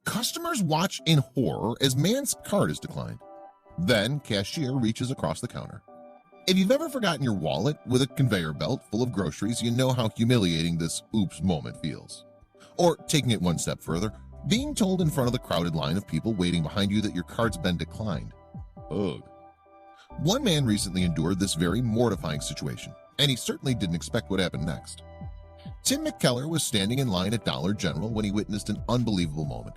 Customers watch in horror as man's card is declined. Then cashier reaches across the counter. If you've ever forgotten your wallet with a conveyor belt full of groceries, you know how humiliating this oops moment feels. Or taking it one step further, being told in front of the crowded line of people waiting behind you that your card's been declined. Ugh. One man recently endured this very mortifying situation, and he certainly didn't expect what happened next. Tim McKellar was standing in line at Dollar General when he witnessed an unbelievable moment,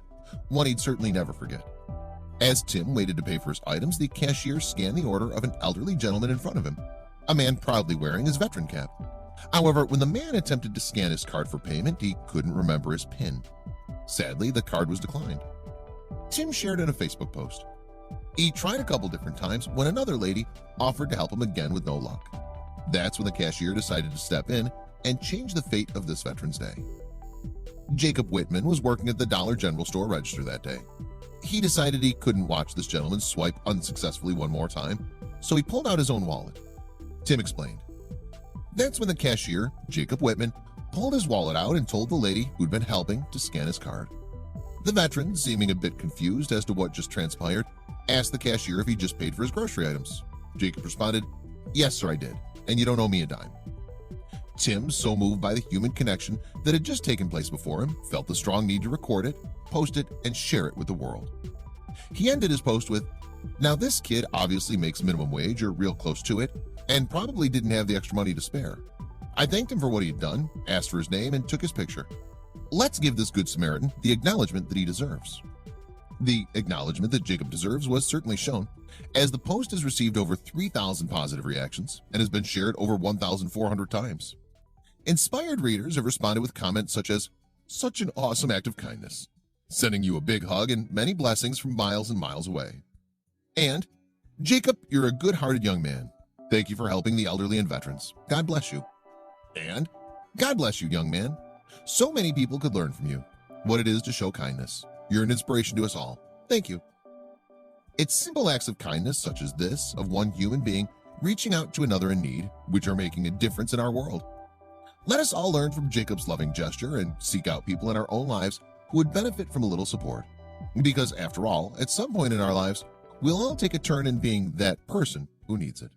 one he'd certainly never forget. As Tim waited to pay for his items, the cashier scanned the order of an elderly gentleman in front of him, a man proudly wearing his veteran cap. However, when the man attempted to scan his card for payment, he couldn't remember his PIN. Sadly, the card was declined. Tim shared in a Facebook post. He tried a couple different times when another lady offered to help him again with no luck. That's when the cashier decided to step in and change the fate of this Veterans Day. Jacob Whitman was working at the Dollar General store register that day. He decided he couldn't watch this gentleman swipe unsuccessfully one more time, so he pulled out his own wallet. Tim explained. That's when the cashier, Jacob Whitman, pulled his wallet out and told the lady who'd been helping to scan his card. The veteran, seeming a bit confused as to what just transpired, asked the cashier if he just paid for his grocery items. Jacob responded, "Yes, sir, I did, and you don't owe me a dime." Tim, so moved by the human connection that had just taken place before him, felt the strong need to record it, post it, and share it with the world. He ended his post with, "Now this kid obviously makes minimum wage or real close to it, and probably didn't have the extra money to spare. I thanked him for what he had done, asked for his name, and took his picture. Let's give this good Samaritan the acknowledgement that he deserves." The acknowledgement that Jacob deserves was certainly shown, as the post has received over 3,000 positive reactions and has been shared over 1,400 times. Inspired readers have responded with comments such as, "Such an awesome act of kindness," sending you a big hug and many blessings from miles and miles away. And, "Jacob, you're a good-hearted young man. Thank you for helping the elderly and veterans. God bless you." And, "God bless you, young man. So many people could learn from you what it is to show kindness. You're an inspiration to us all. Thank you." It's simple acts of kindness such as this of one human being reaching out to another in need, which are making a difference in our world. Let us all learn from Jacob's loving gesture and seek out people in our own lives who would benefit from a little support. Because after all, at some point in our lives, we'll all take a turn in being that person who needs it.